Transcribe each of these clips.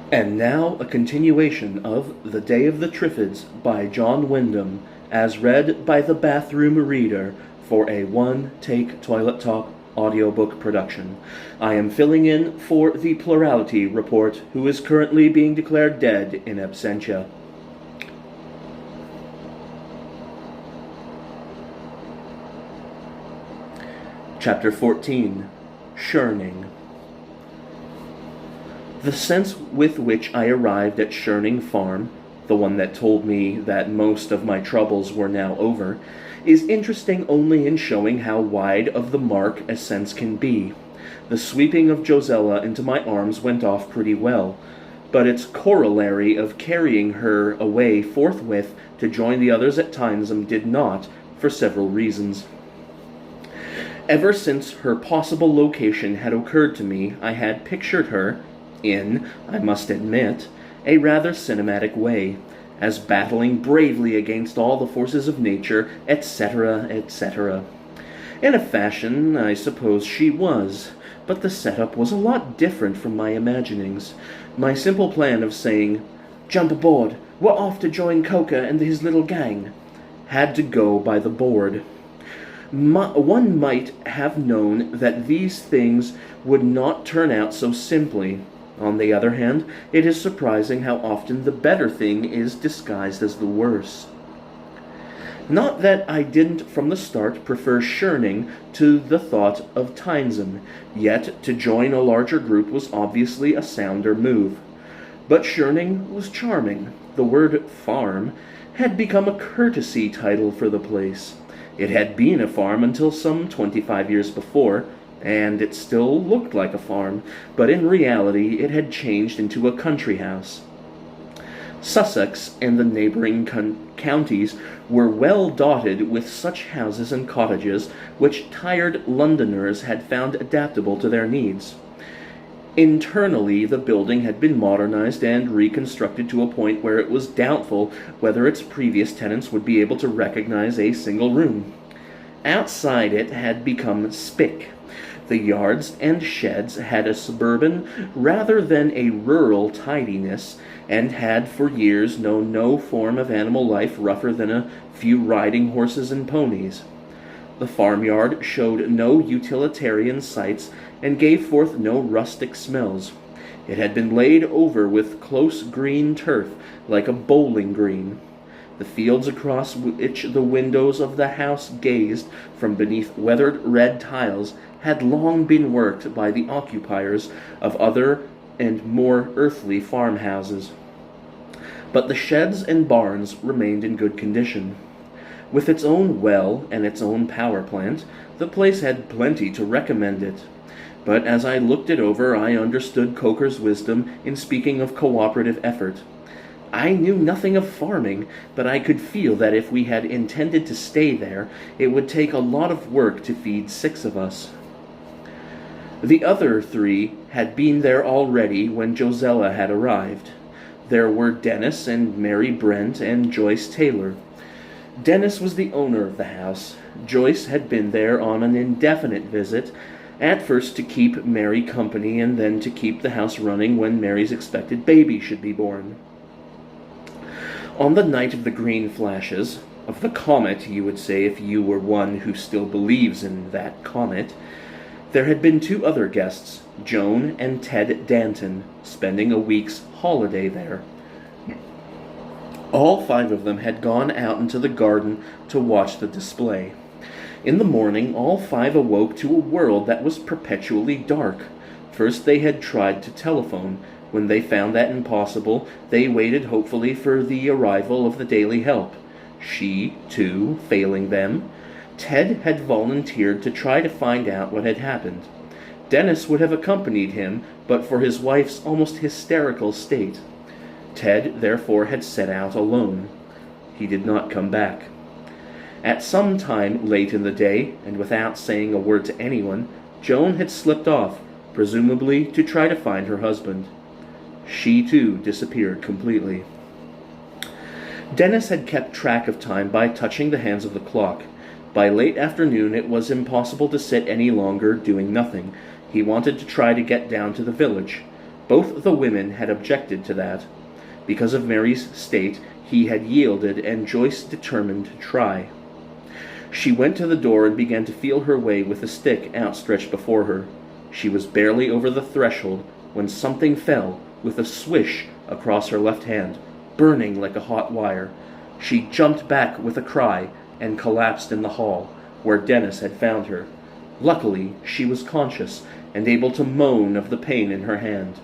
And now a continuation of The Day of the Triffids by John Wyndham, as read by the Bathroom Reader for a one-take toilet talk audiobook production. I am filling in for the Plurality Report, who is currently being declared dead in absentia. Chapter 14. Shirning. The sense with which I arrived at Shirning Farm, the one that told me that most of my troubles were now over, is interesting only in showing how wide of the mark a sense can be. The sweeping of Josella into my arms went off pretty well, but its corollary of carrying her away forthwith to join the others at Tyneside did not, for several reasons. Ever since her possible location had occurred to me, I had pictured her, in, I must admit, a rather cinematic way, as battling bravely against all the forces of nature, etc., etc. In a fashion, I suppose she was, but the setup was a lot different from my imaginings. My simple plan of saying, "Jump aboard, we're off to join Coca and his little gang," had to go by the board. One might have known that these things would not turn out so simply. On the other hand, it is surprising how often the better thing is disguised as the worse. Not that I didn't from the start prefer Shirning to the thought of Tyneside, yet to join a larger group was obviously a sounder move. But Shirning was charming. The word farm had become a courtesy title for the place. It had been a farm until some 25 years before, and it still looked like a farm, but in reality it had changed into a country house. Sussex and the neighboring counties were well dotted with such houses and cottages which tired Londoners had found adaptable to their needs. Internally, the building had been modernized and reconstructed to a point where it was doubtful whether its previous tenants would be able to recognize a single room. Outside it had become spick. The yards and sheds had a suburban rather than a rural tidiness, and had for years known no form of animal life rougher than a few riding horses and ponies. The farmyard showed no utilitarian sights and gave forth no rustic smells. It had been laid over with close green turf, like a bowling green. The fields across which the windows of the house gazed from beneath weathered red tiles had long been worked by the occupiers of other and more earthly farmhouses. But the sheds and barns remained in good condition. With its own well and its own power plant, the place had plenty to recommend it. But as I looked it over, I understood Coker's wisdom in speaking of cooperative effort. I knew nothing of farming, but I could feel that if we had intended to stay there, it would take a lot of work to feed 6 of us. The other 3 had been there already when Josella had arrived. There were Dennis and Mary Brent and Joyce Taylor. Dennis was the owner of the house. Joyce had been there on an indefinite visit, at first to keep Mary company and then to keep the house running when Mary's expected baby should be born. On the night of the green flashes, of the comet, you would say if you were one who still believes in that comet, there had been 2 other guests, Joan and Ted Danton, spending a week's holiday there. All 5 of them had gone out into the garden to watch the display. In the morning, all 5 awoke to a world that was perpetually dark. First they had tried to telephone. When they found that impossible, they waited hopefully for the arrival of the daily help. She, too, failing them, Ted had volunteered to try to find out what had happened. Dennis would have accompanied him, but for his wife's almost hysterical state. Ted, therefore, had set out alone. He did not come back. At some time late in the day, and without saying a word to anyone, Joan had slipped off, presumably to try to find her husband. She, too, disappeared completely. Dennis had kept track of time by touching the hands of the clock. By late afternoon it was impossible to sit any longer doing nothing. He wanted to try to get down to the village. Both the women had objected to that. Because of Mary's state, he had yielded, and Joyce determined to try. She went to the door and began to feel her way with the stick outstretched before her. She was barely over the threshold when something fell with a swish across her left hand, burning like a hot wire. She jumped back with a cry and collapsed in the hall, where Dennis had found her. Luckily, she was conscious and able to moan of the pain in her hand.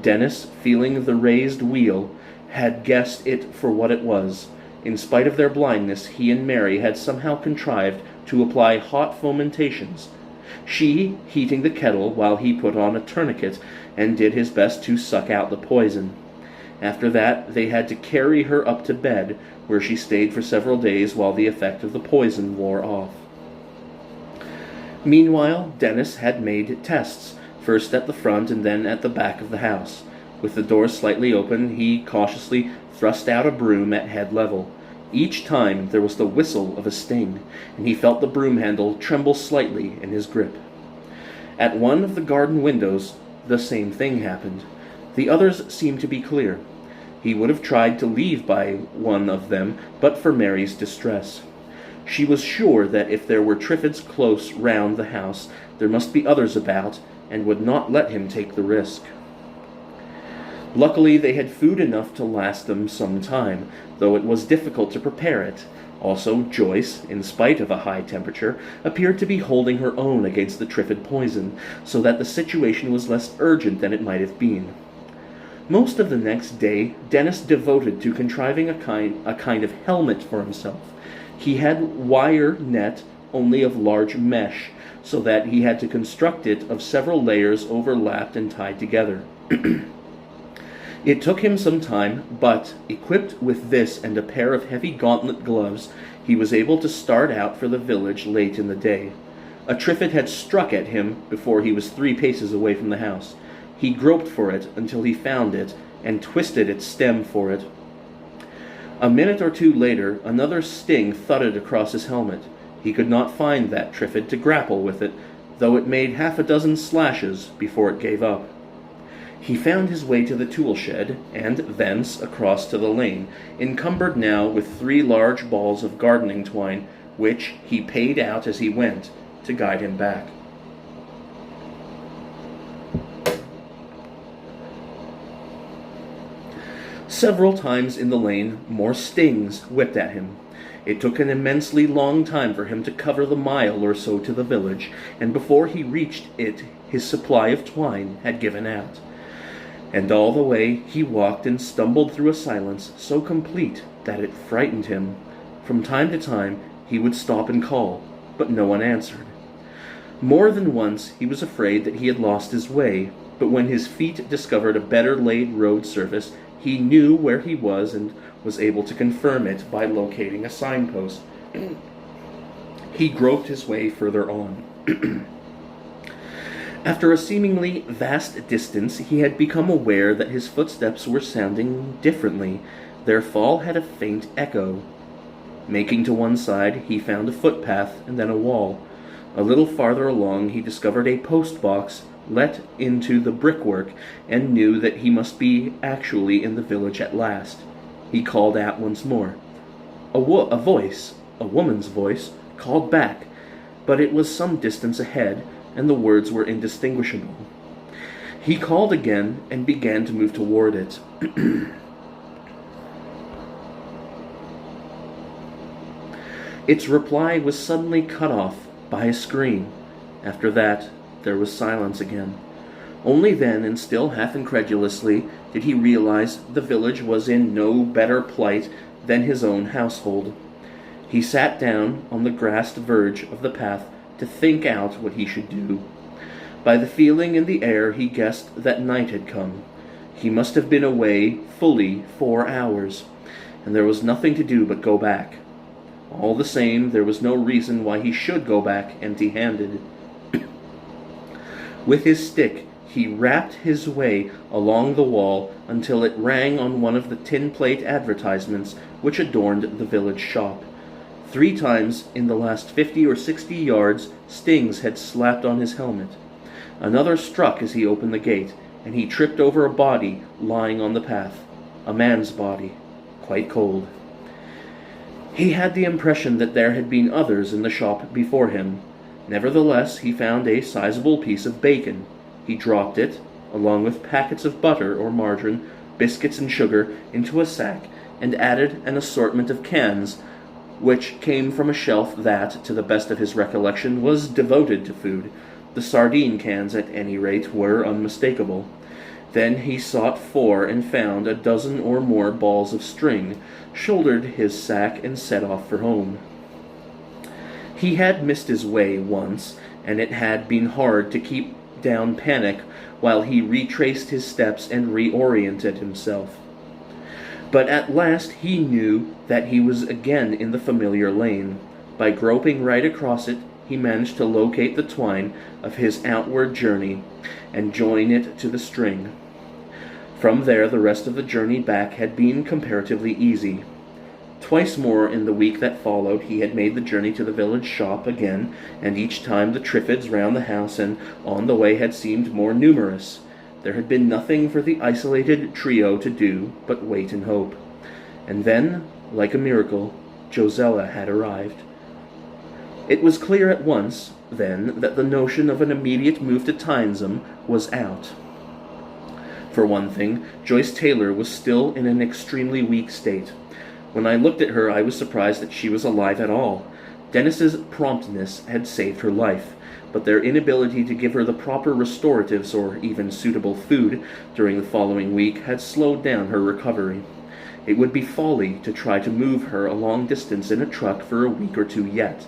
Dennis, feeling the raised wheel, had guessed it for what it was. In spite of their blindness, he and Mary had somehow contrived to apply hot fomentations, she heating the kettle while he put on a tourniquet and did his best to suck out the poison. After that, they had to carry her up to bed, where she stayed for several days while the effect of the poison wore off. Meanwhile, Dennis had made tests, first at the front and then at the back of the house. With the door slightly open, he cautiously thrust out a broom at head level. Each time there was the whistle of a sting, and he felt the broom handle tremble slightly in his grip. At one of the garden windows, the same thing happened. The others seemed to be clear. He would have tried to leave by one of them, but for Mary's distress. She was sure that if there were Triffids close round the house, there must be others about, and would not let him take the risk. Luckily, they had food enough to last them some time, though it was difficult to prepare it. Also, Joyce, in spite of a high temperature, appeared to be holding her own against the Triffid poison, so that the situation was less urgent than it might have been. Most of the next day, Dennis devoted to contriving a kind of helmet for himself. He had wire net, only of large mesh, so that he had to construct it of several layers overlapped and tied together. It took him some time, but, equipped with this and a pair of heavy gauntlet gloves, he was able to start out for the village late in the day. A Triffid had struck at him before he was 3 paces away from the house. He groped for it until he found it, and twisted its stem for it. A minute or two later, another sting thudded across his helmet. He could not find that Triffid to grapple with it, though it made 6 slashes before it gave up. He found his way to the tool shed, and thence across to the lane, encumbered now with 3 large balls of gardening twine, which he paid out as he went, to guide him back. Several times in the lane, more stings whipped at him. It took an immensely long time for him to cover the mile or so to the village, and before he reached it, his supply of twine had given out. And all the way he walked and stumbled through a silence so complete that it frightened him. From time to time he would stop and call, but no one answered. More than once he was afraid that he had lost his way, but when his feet discovered a better laid road surface, he knew where he was and was able to confirm it by locating a signpost. He groped his way further on. After a seemingly vast distance, he had become aware that his footsteps were sounding differently. Their fall had a faint echo. Making to one side, he found a footpath and then a wall. A little farther along, he discovered a post box let into the brickwork and knew that he must be actually in the village at last. He called out once more. A voice, a woman's voice, called back, but it was some distance ahead, and the words were indistinguishable. He called again and began to move toward it. Its reply was suddenly cut off by a scream. After that, there was silence again. Only then, and still half incredulously, did he realize the village was in no better plight than his own household. He sat down on the grassed verge of the path to think out what he should do. By the feeling in the air, he guessed that night had come. He must have been away fully 4 hours, and there was nothing to do but go back. All the same, there was no reason why he should go back empty-handed. With his stick, he rapped his way along the wall until it rang on one of the tin plate advertisements which adorned the village shop. 3 times in the last 50 or 60 yards, stings had slapped on his helmet. Another struck as he opened the gate, and he tripped over a body lying on the path, a man's body, quite cold. He had the impression that there had been others in the shop before him. Nevertheless, he found a sizable piece of bacon. He dropped it, along with packets of butter or margarine, biscuits and sugar, into a sack, and added an assortment of cans, which came from a shelf that, to the best of his recollection, was devoted to food. The sardine cans, at any rate, were unmistakable. Then he sought for and found a dozen or more balls of string, shouldered his sack, and set off for home. He had missed his way once, and it had been hard to keep down panic while he retraced his steps and reoriented himself. But at last he knew that he was again in the familiar lane. By groping right across it, he managed to locate the twine of his outward journey and join it to the string. From there, the rest of the journey back had been comparatively easy. Twice more in the week that followed, he had made the journey to the village shop again, and each time the Triffids round the house and on the way had seemed more numerous. There had been nothing for the isolated trio to do but wait and hope. And then, like a miracle, Josella had arrived. It was clear at once, then, that the notion of an immediate move to Tynesham was out. For one thing, Joyce Taylor was still in an extremely weak state. When I looked at her, I was surprised that she was alive at all. Dennis's promptness had saved her life, but their inability to give her the proper restoratives or even suitable food during the following week had slowed down her recovery. It would be folly to try to move her a long distance in a truck for a week or two yet.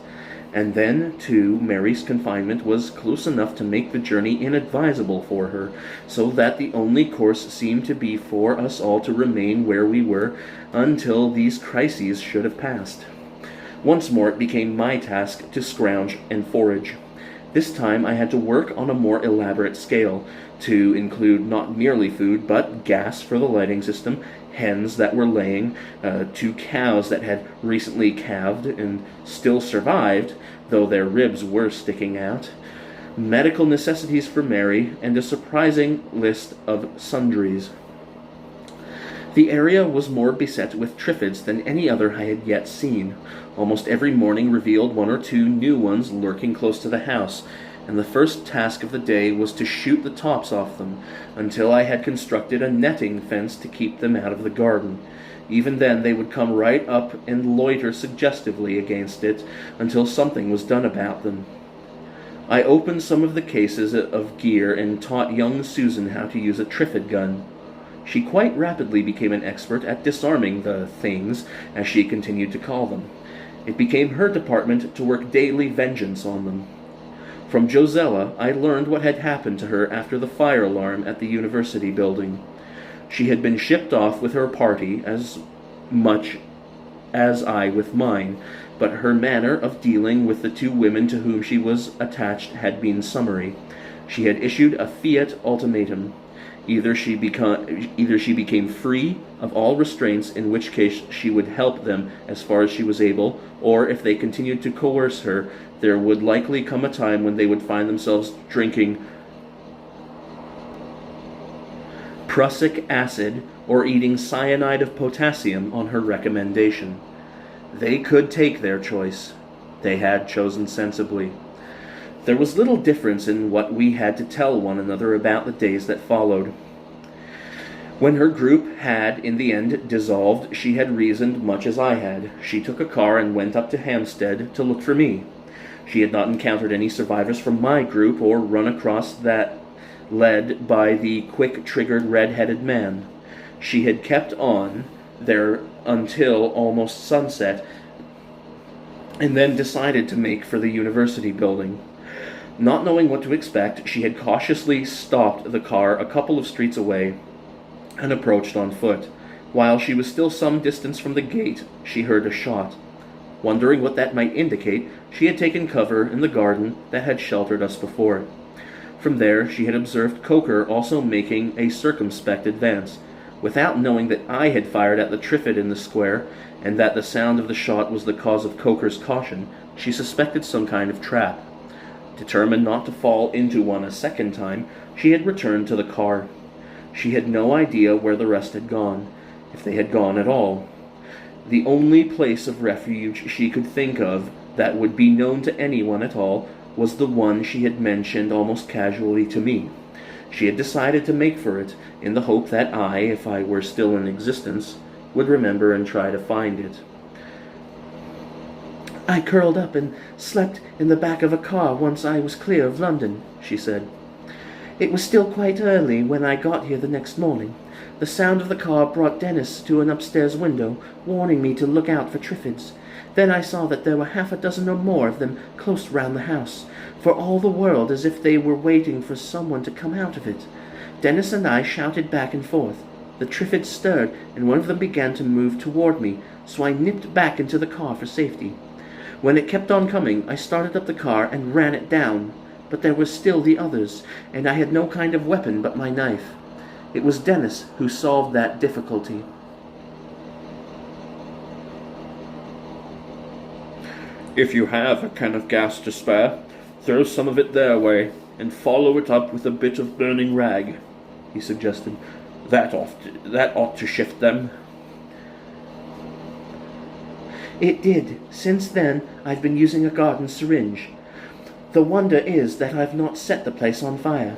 And then, too, Mary's confinement was close enough to make the journey inadvisable for her, so that the only course seemed to be for us all to remain where we were until these crises should have passed. Once more it became my task to scrounge and forage. This time I had to work on a more elaborate scale, to include not merely food, but gas for the lighting system, hens that were laying, 2 cows that had recently calved and still survived, though their ribs were sticking out, medical necessities for Mary, and a surprising list of sundries. The area was more beset with Triffids than any other I had yet seen. Almost every morning revealed 1 or 2 new ones lurking close to the house, and the first task of the day was to shoot the tops off them, until I had constructed a netting fence to keep them out of the garden. Even then they would come right up and loiter suggestively against it until something was done about them. I opened some of the cases of gear and taught young Susan how to use a Triffid gun. She quite rapidly became an expert at disarming the things, as she continued to call them. It became her department to work daily vengeance on them. From Josella, I learned what had happened to her after the fire alarm at the university building. She had been shipped off with her party as much as I with mine, but her manner of dealing with the 2 women to whom she was attached had been summary. She had issued a fiat ultimatum. Either she became free of all restraints, in which case she would help them as far as she was able, or if they continued to coerce her, there would likely come a time when they would find themselves drinking prussic acid or eating cyanide of potassium on her recommendation. They could take their choice. They had chosen sensibly. There was little difference in what we had to tell one another about the days that followed. When her group had, in the end, dissolved, she had reasoned much as I had. She took a car and went up to Hampstead to look for me. She had not encountered any survivors from my group or run across that led by the quick-triggered red-headed man. She had kept on there until almost sunset, and then decided to make for the university building. Not knowing what to expect, she had cautiously stopped the car a couple of streets away and approached on foot. While she was still some distance from the gate, she heard a shot. Wondering what that might indicate, she had taken cover in the garden that had sheltered us before. From there, she had observed Coker also making a circumspect advance. Without knowing that I had fired at the Triffid in the square, and that the sound of the shot was the cause of Coker's caution, she suspected some kind of trap. Determined not to fall into one a second time, she had returned to the car. She had no idea where the rest had gone, if they had gone at all. The only place of refuge she could think of that would be known to anyone at all was the one she had mentioned almost casually to me. She had decided to make for it, in the hope that I, if I were still in existence, would remember and try to find it. "I curled up and slept in the back of a car once I was clear of London," she said. "It was still quite early when I got here the next morning. The sound of the car brought Dennis to an upstairs window, warning me to look out for Triffids. Then I saw that there were half a dozen or more of them close round the house, for all the world as if they were waiting for someone to come out of it. Dennis and I shouted back and forth. The Triffids stirred, and one of them began to move toward me, so I nipped back into the car for safety. When it kept on coming, I started up the car and ran it down, but there were still the others, and I had no kind of weapon but my knife. It was Dennis who solved that difficulty." "If you have a can of gas to spare, throw some of it their way, and follow it up with a bit of burning rag," he suggested. That ought to shift them." "It did. Since then, I've been using a garden syringe. The wonder is that I've not set the place on fire."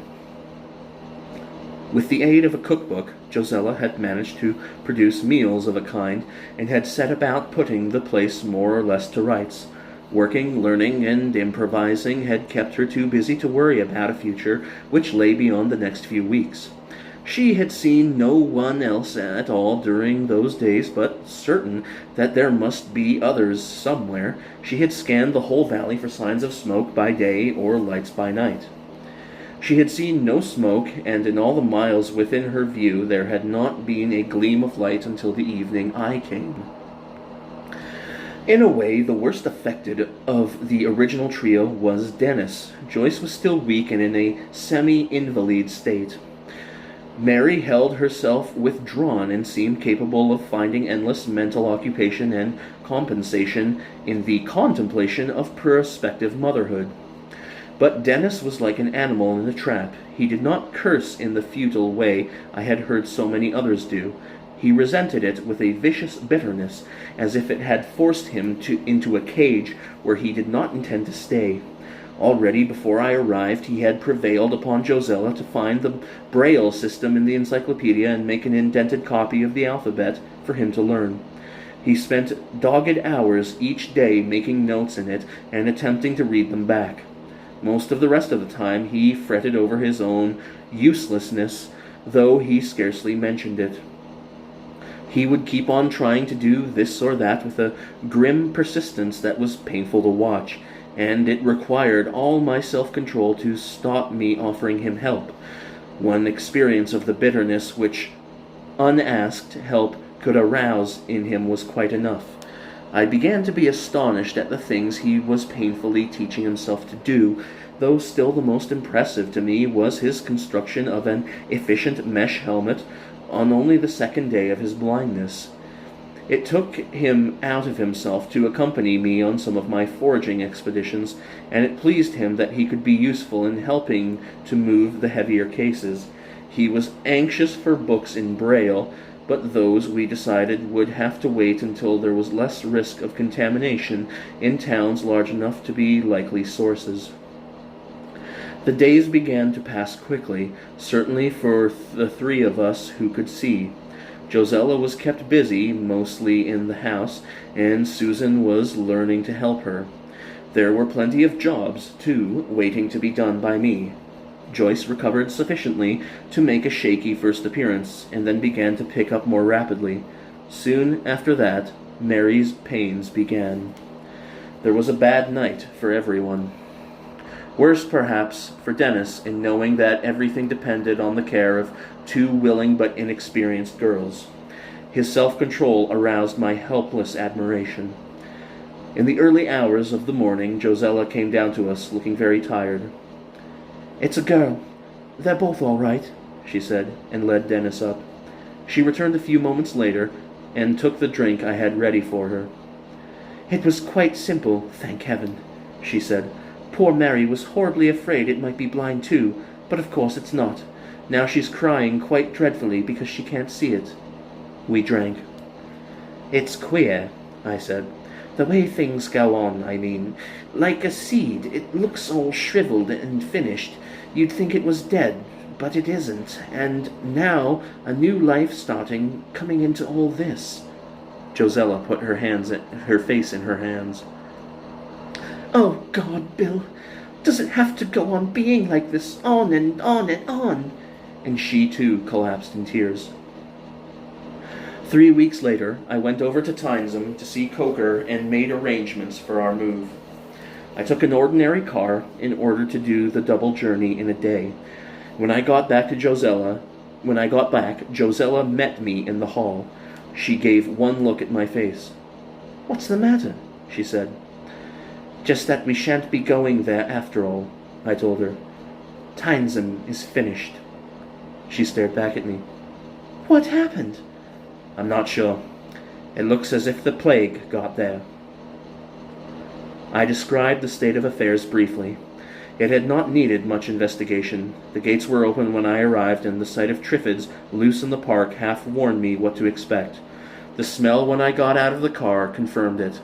With the aid of a cookbook, Josella had managed to produce meals of a kind, and had set about putting the place more or less to rights. Working, learning, and improvising had kept her too busy to worry about a future which lay beyond the next few weeks. She had seen no one else at all during those days, but certain that there must be others somewhere, she had scanned the whole valley for signs of smoke by day or lights by night. She had seen no smoke, and in all the miles within her view there had not been a gleam of light until the evening I came. In a way, the worst affected of the original trio was Dennis. Joyce was still weak and in a semi-invalid state. Mary held herself withdrawn and seemed capable of finding endless mental occupation and compensation in the contemplation of prospective motherhood. But Dennis was like an animal in a trap. He did not curse in the futile way I had heard so many others do. He resented it with a vicious bitterness, as if it had forced him into a cage where he did not intend to stay. Already, before I arrived, he had prevailed upon Josella to find the Braille system in the encyclopedia and make an indented copy of the alphabet for him to learn. He spent dogged hours each day making notes in it and attempting to read them back. Most of the rest of the time he fretted over his own uselessness, though he scarcely mentioned it. He would keep on trying to do this or that with a grim persistence that was painful to watch, and it required all my self-control to stop me offering him help. One experience of the bitterness which unasked help could arouse in him was quite enough. I began to be astonished at the things he was painfully teaching himself to do, though still the most impressive to me was his construction of an efficient mesh helmet on only the second day of his blindness. It took him out of himself to accompany me on some of my foraging expeditions, and it pleased him that he could be useful in helping to move the heavier cases. He was anxious for books in Braille, but those, we decided, would have to wait until there was less risk of contamination in towns large enough to be likely sources. The days began to pass quickly, certainly for the three of us who could see. Josella was kept busy, mostly in the house, and Susan was learning to help her. There were plenty of jobs, too, waiting to be done by me. Joyce recovered sufficiently to make a shaky first appearance, and then began to pick up more rapidly. Soon after that, Mary's pains began. There was a bad night for everyone. Worse, perhaps, for Dennis in knowing that everything depended on the care of two willing but inexperienced girls. His self-control aroused my helpless admiration. In the early hours of the morning, Josella came down to us, looking very tired. "It's a girl. They're both all right," she said, and led Dennis up. She returned a few moments later, and took the drink I had ready for her. "It was quite simple, thank heaven," she said. "Poor Mary was horribly afraid it might be blind too, but of course it's not. Now she's crying quite dreadfully because she can't see it. We drank. It's queer, I said. The way things go on, I mean. Like a seed, it looks all shriveled and finished. You'd think it was dead, but it isn't. And now, a new life starting, coming into all this. Josella put her face in her hands. Oh, God, Bill, does it have to go on being like this, on and on and on? And she, too, collapsed in tears. 3 weeks later, I went over to Tynesham to see Coker and made arrangements for our move. I took an ordinary car in order to do the double journey in a day. When I got back, Josella met me in the hall. She gave one look at my face. What's the matter? She said. Just that we shan't be going there after all, I told her. Tynesham is finished. She stared back at me. What happened? I'm not sure. It looks as if the plague got there. I described the state of affairs briefly. It had not needed much investigation. The gates were open when I arrived, and the sight of Triffids loose in the park half warned me what to expect. The smell when I got out of the car confirmed it.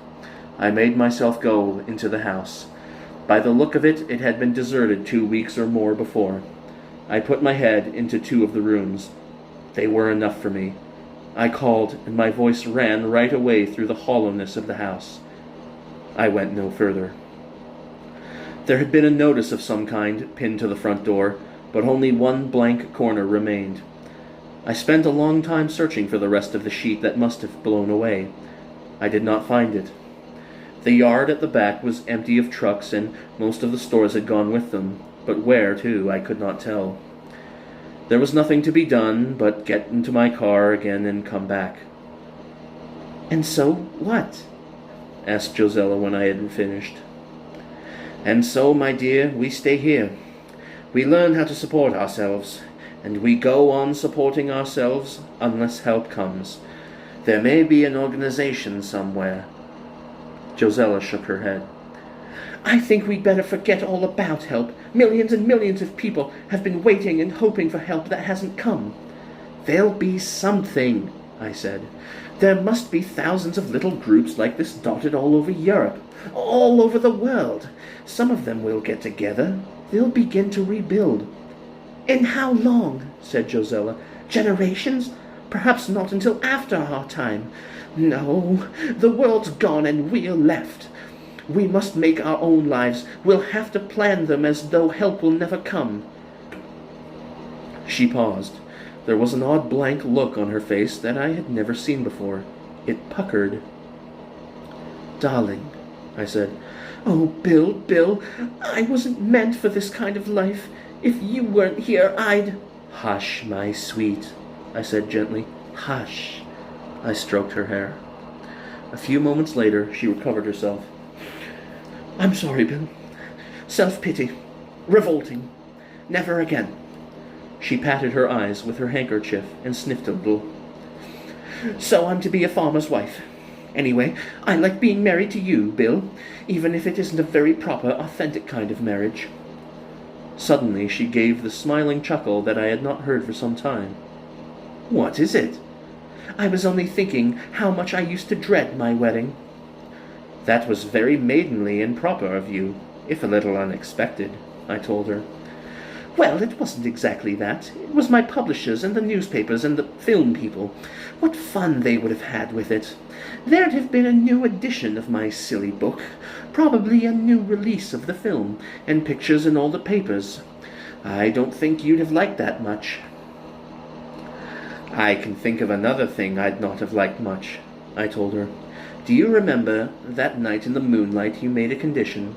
I made myself go into the house. By the look of it, it had been deserted 2 weeks or more before. I put my head into 2 of the rooms. They were enough for me. I called, and my voice ran right away through the hollowness of the house. I went no further. There had been a notice of some kind pinned to the front door, but only one blank corner remained. I spent a long time searching for the rest of the sheet that must have blown away. I did not find it. The yard at the back was empty of trucks, and most of the stores had gone with them, but where to I could not tell. There was nothing to be done but get into my car again and come back. And so what? Asked Josella when I had finished. And so, my dear, we stay here. We learn how to support ourselves, and we go on supporting ourselves unless help comes. There may be an organization somewhere. Josella shook her head. I think we'd better forget all about help. Millions and millions of people have been waiting and hoping for help that hasn't come. There'll be something, I said. There must be thousands of little groups like this dotted all over Europe, all over the world. Some of them will get together. They'll begin to rebuild. In how long? Said Josella. Generations? Perhaps not until after our time. No, the world's gone and we're left. We must make our own lives. We'll have to plan them as though help will never come. She paused. There was an odd blank look on her face that I had never seen before. It puckered. Darling, I said. Oh, Bill, I wasn't meant for this kind of life. If you weren't here, I'd... Hush, my sweet, I said gently. Hush. I stroked her hair. A few moments later, she recovered herself. I'm sorry, Bill. Self-pity. Revolting. Never again. She patted her eyes with her handkerchief and sniffed a little. So I'm to be a farmer's wife. Anyway, I like being married to you, Bill, even if it isn't a very proper, authentic kind of marriage. Suddenly she gave the smiling chuckle that I had not heard for some time. What is it? I was only thinking how much I used to dread my wedding. That was very maidenly and proper of you, if a little unexpected, I told her. Well, it wasn't exactly that. It was my publishers and the newspapers and the film people. What fun they would have had with it. There'd have been a new edition of my silly book, probably a new release of the film, and pictures in all the papers. I don't think you'd have liked that much. I can think of another thing I'd not have liked much, I told her. Do you remember that night in the moonlight you made a condition?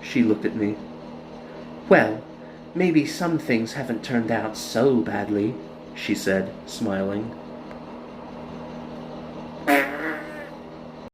She looked at me. Well, maybe some things haven't turned out so badly, she said, smiling.